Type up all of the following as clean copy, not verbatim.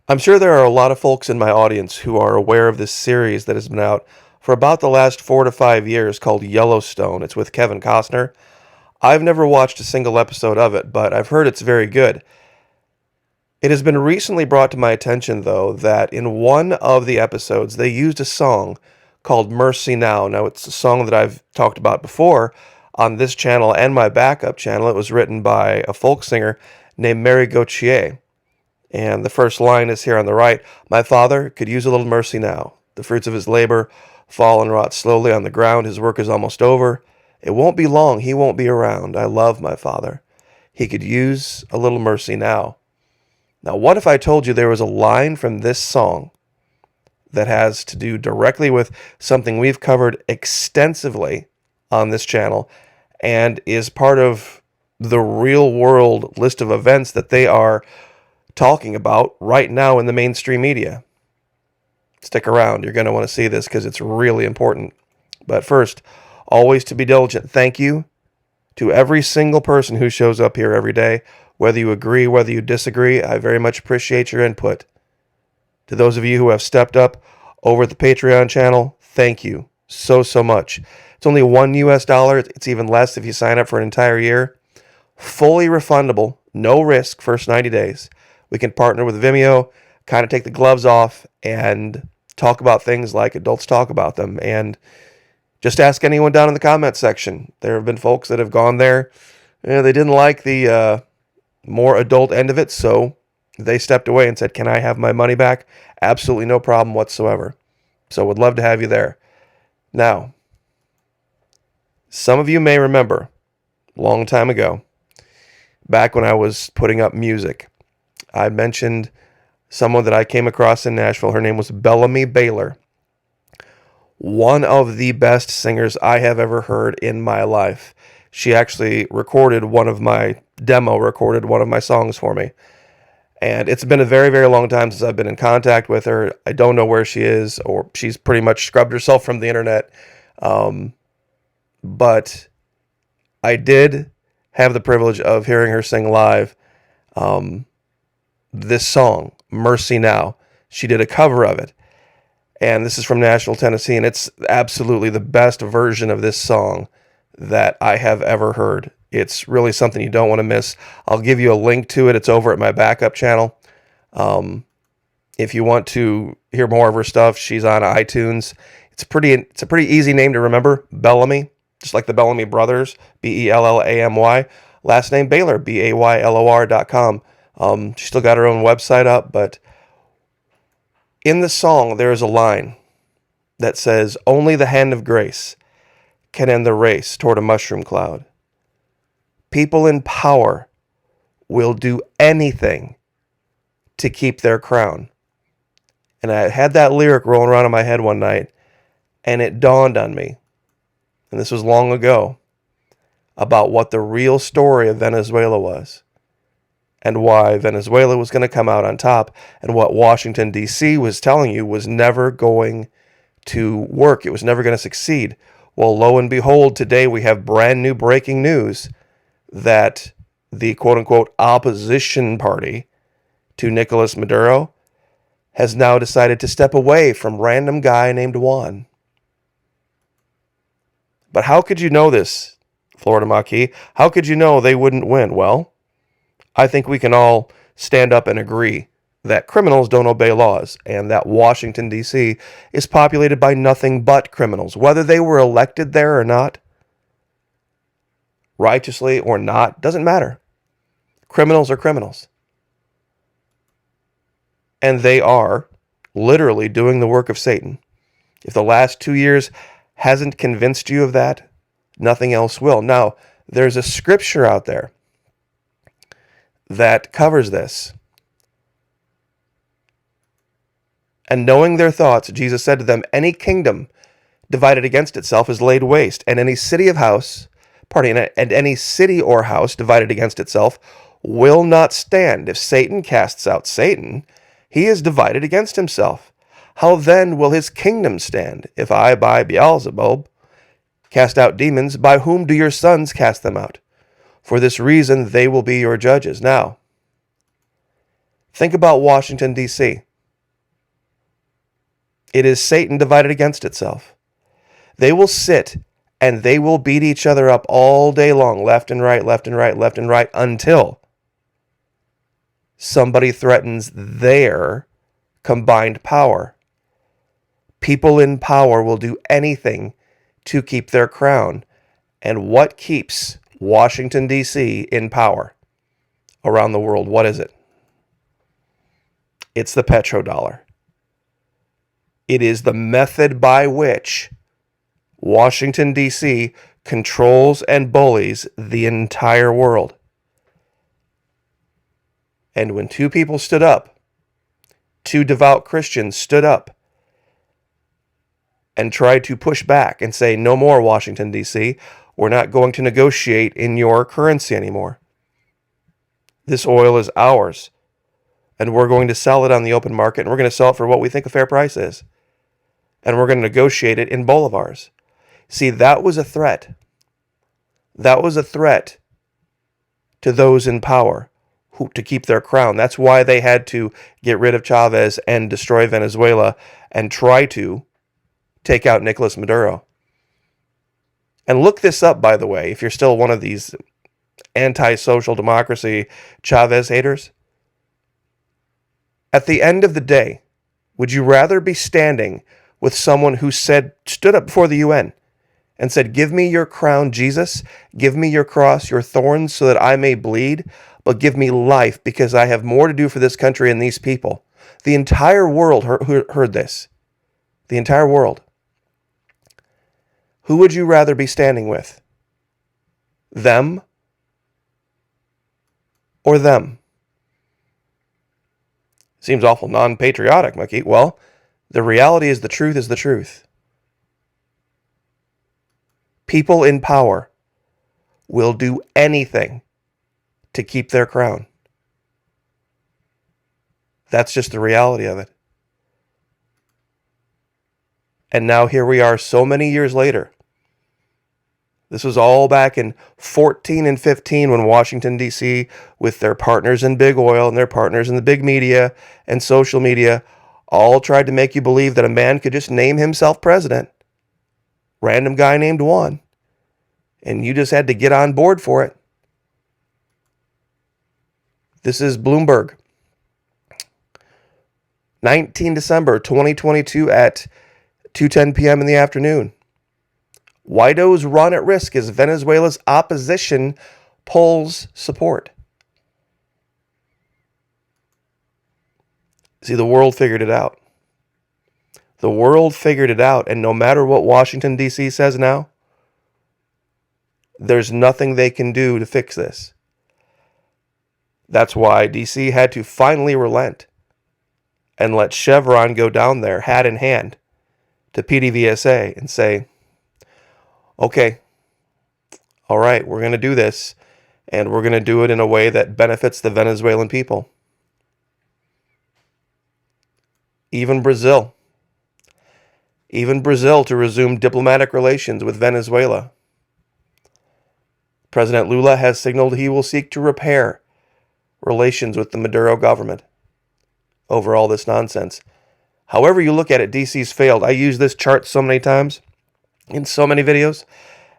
I'm sure there are a lot of folks in my audience who are aware of this series that has been out for about the last 4 to 5 years called Yellowstone. It's with Kevin Costner. I've never watched a single episode of it, but I've heard it's very good. It has been recently brought to my attention, though, that in one of the episodes they used a song called Mercy Now. Now, it's a song that I've talked about before on this channel and my backup channel. It was written by a folk singer named Mary Gauthier. And the first line is here on the right. My father could use a little mercy now. The fruits of his labor fall and rot slowly on the ground. His work is almost over. It won't be long. He won't be around. I love my father. He could use a little mercy now. Now, what if I told you there was a line from this song that has to do directly with something we've covered extensively on this channel and is part of the real world list of events that they are talking about right now in the mainstream media? Stick around. You're going to want to see this because it's really important. But first, always to be diligent. Thank you to every single person who shows up here every day. Whether you agree, whether you disagree, I very much appreciate your input. To those of you who have stepped up over the Patreon channel, thank you so much. It's only $1 US. It's even less if you sign up for an entire year. Fully refundable, no risk, first 90 days. We can partner with Vimeo, kind of take the gloves off, and talk about things like adults talk about them. And just ask anyone down in the comment section. There have been folks that have gone there. They didn't like the more adult end of it, so they stepped away and said, can I have my money back? Absolutely no problem whatsoever. So would love to have you there. Now, some of you may remember, a long time ago, back when I was putting up music, I mentioned someone that I came across in Nashville. Her name was Bellamy Baylor. One of the best singers I have ever heard in my life. She actually recorded one of my songs for me. And it's been a very, very long time since I've been in contact with her. I don't know where she is, or she's pretty much scrubbed herself from the internet. But I did have the privilege of hearing her sing live this song, Mercy Now. She did a cover of it. And this is from Nashville, Tennessee, and it's absolutely the best version of this song that I have ever heard. It's really something you don't want to miss. I'll give you a link to it. It's over at my backup channel. If you want to hear more of her stuff, she's on iTunes. It's a pretty easy name to remember, Bellamy, just like the Bellamy Brothers, Bellamy. Last name Baylor, Baylor.com. She still got her own website up, but in the song, there is a line that says, only the hand of grace can end the race toward a mushroom cloud. People in power will do anything to keep their crown. And I had that lyric rolling around in my head one night, and it dawned on me, and this was long ago, about what the real story of Venezuela was, and why Venezuela was going to come out on top, and what Washington, D.C. was telling you was never going to work. It was never going to succeed. Well, lo and behold, today we have brand new breaking news that the quote-unquote opposition party to Nicolas Maduro has now decided to step away from random guy named Juan. But how could you know this, Florida Maquis? How could you know they wouldn't win? Well, I think we can all stand up and agree that criminals don't obey laws, and that Washington, D.C. is populated by nothing but criminals, whether they were elected there or not, righteously or not, doesn't matter. Criminals are criminals. And they are literally doing the work of Satan. If the last 2 years hasn't convinced you of that, nothing else will. Now, there's a scripture out there that covers this. And knowing their thoughts, Jesus said to them, any kingdom divided against itself is laid waste, and any city or house divided against itself will not stand. If Satan casts out Satan, he is divided against himself. How then will his kingdom stand? If I, by Beelzebub, cast out demons, by whom do your sons cast them out? For this reason they will be your judges. Now, Think about Washington, D.C. It is Satan divided against itself. They will sit and they will beat each other up all day long, left and right, left and right, left and right, until somebody threatens their combined power. People in power will do anything to keep their crown. And what keeps Washington, D.C. in power around the world? What is it? It's the Petro-Dollar. It is the method by which Washington, D.C. controls and bullies the entire world. And when two people stood up, two devout Christians stood up and tried to push back and say, no more, Washington, D.C., we're not going to negotiate in your currency anymore. This oil is ours, and we're going to sell it on the open market, and we're going to sell it for what we think a fair price is. And we're going to negotiate it in bolivars. See, that was a threat. That was a threat to those in power to keep their crown. That's why they had to get rid of Chavez and destroy Venezuela and try to take out Nicolas Maduro. And look this up, by the way, if you're still one of these anti-social democracy Chavez haters. At the end of the day, would you rather be standing with someone who stood up before the UN and said, give me your crown, Jesus, give me your cross, your thorns, so that I may bleed, but give me life because I have more to do for this country and these people? The entire world heard this. The entire world. Who would you rather be standing with? Them or them? Seems awful non-patriotic, Mickey. Well, the reality is the truth is the truth. People in power will do anything to keep their crown. That's just the reality of it. And now here we are so many years later. This was all back in 14 and 15 when Washington, D.C., with their partners in big oil and their partners in the big media and social media, all tried to make you believe that a man could just name himself president. Random guy named Juan. And you just had to get on board for it. This is Bloomberg. 19 December 2022 at 2:10 p.m. in the afternoon. Guaido's run at risk as Venezuela's opposition polls support. See, the world figured it out. The world figured it out, and no matter what Washington, D.C. says now, there's nothing they can do to fix this. That's why D.C. had to finally relent and let Chevron go down there, hat in hand, to PDVSA and say, okay, all right, we're going to do this, and we're going to do it in a way that benefits the Venezuelan people. Even Brazil to resume diplomatic relations with Venezuela. President Lula has signaled he will seek to repair relations with the Maduro government over all this nonsense. However you look at it, DC's failed. I used this chart so many times in so many videos,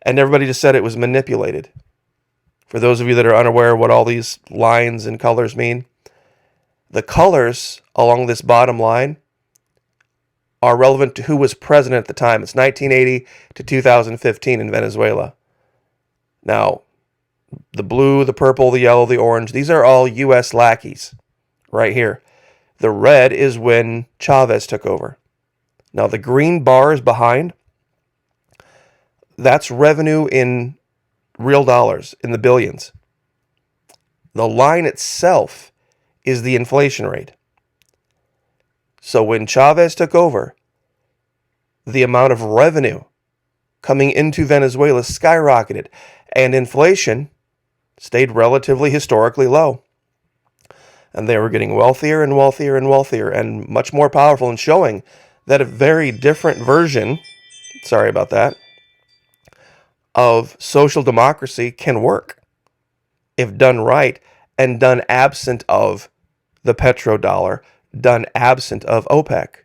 and everybody just said it was manipulated. For those of you that are unaware what all these lines and colors mean, the colors along this bottom line are relevant to who was president at the time. It's 1980 to 2015 in Venezuela. Now, the blue, the purple, the yellow, the orange, these are all U.S. lackeys right here. The red is when Chavez took over. Now, the green bars behind, that's revenue in real dollars, in the billions. The line itself is the inflation rate. So when Chavez took over, the amount of revenue coming into Venezuela skyrocketed, and inflation stayed relatively historically low. And they were getting wealthier and wealthier and wealthier and much more powerful, and showing that a very different version, sorry about that, of social democracy can work if done right and done absent of the Petro-Dollar, done absent of OPEC.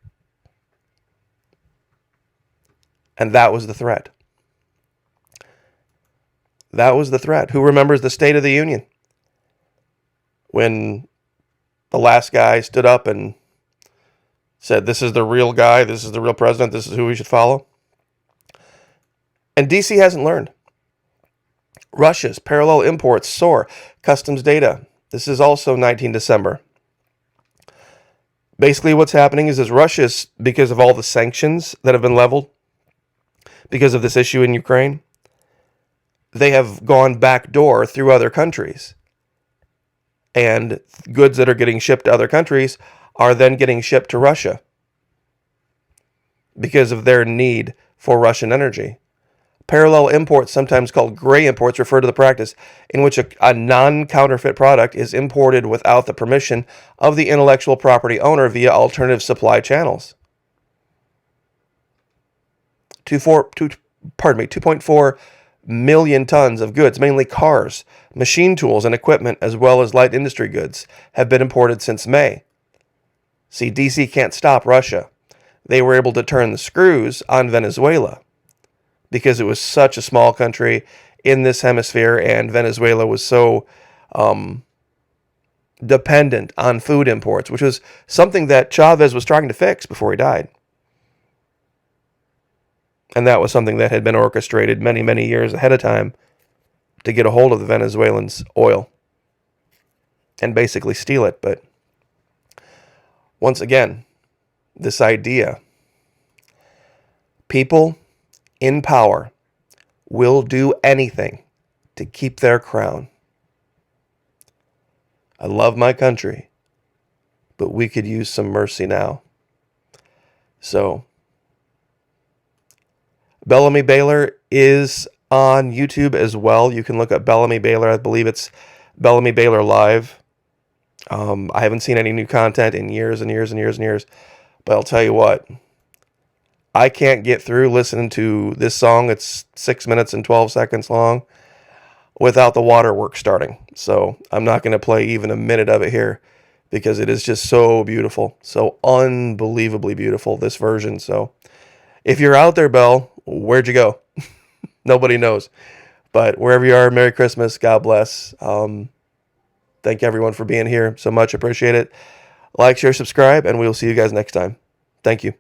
And that was the threat. That was the threat. Who remembers the State of the Union? When the last guy stood up and said, this is the real guy, this is the real president, this is who we should follow. And DC hasn't learned. Russia's parallel imports soar. Customs data. This is also 19 December. Basically what's happening is Russia's, because of all the sanctions that have been leveled, because of this issue in Ukraine, they have gone backdoor through other countries. And goods that are getting shipped to other countries are then getting shipped to Russia because of their need for Russian energy. Parallel imports, sometimes called gray imports, refer to the practice in which a non-counterfeit product is imported without the permission of the intellectual property owner via alternative supply channels. 2.4 million tons of goods, mainly cars, machine tools, and equipment, as well as light industry goods, have been imported since May. See, DC can't stop Russia. They were able to turn the screws on Venezuela because it was such a small country in this hemisphere, and Venezuela was so dependent on food imports, which was something that Chavez was trying to fix before he died. And that was something that had been orchestrated many, many years ahead of time to get a hold of the Venezuelans' oil and basically steal it. But once again, this idea, people in power will do anything to keep their crown. I love my country, but we could use some mercy now. So, Bellamy Baylor is on YouTube as well. You can look up Bellamy Baylor. I believe it's Bellamy Baylor Live. I haven't seen any new content in years and years and years and years. But I'll tell you what, I can't get through listening to this song. It's 6 minutes and 12 seconds long without the waterworks starting. So I'm not going to play even a minute of it here because it is just so beautiful. So unbelievably beautiful, this version. So if you're out there, Belle, where'd you go? Nobody knows. But wherever you are, Merry Christmas. God bless. Thank everyone for being here. So much. Appreciate it. Like, share, subscribe, and we'll see you guys next time. Thank you.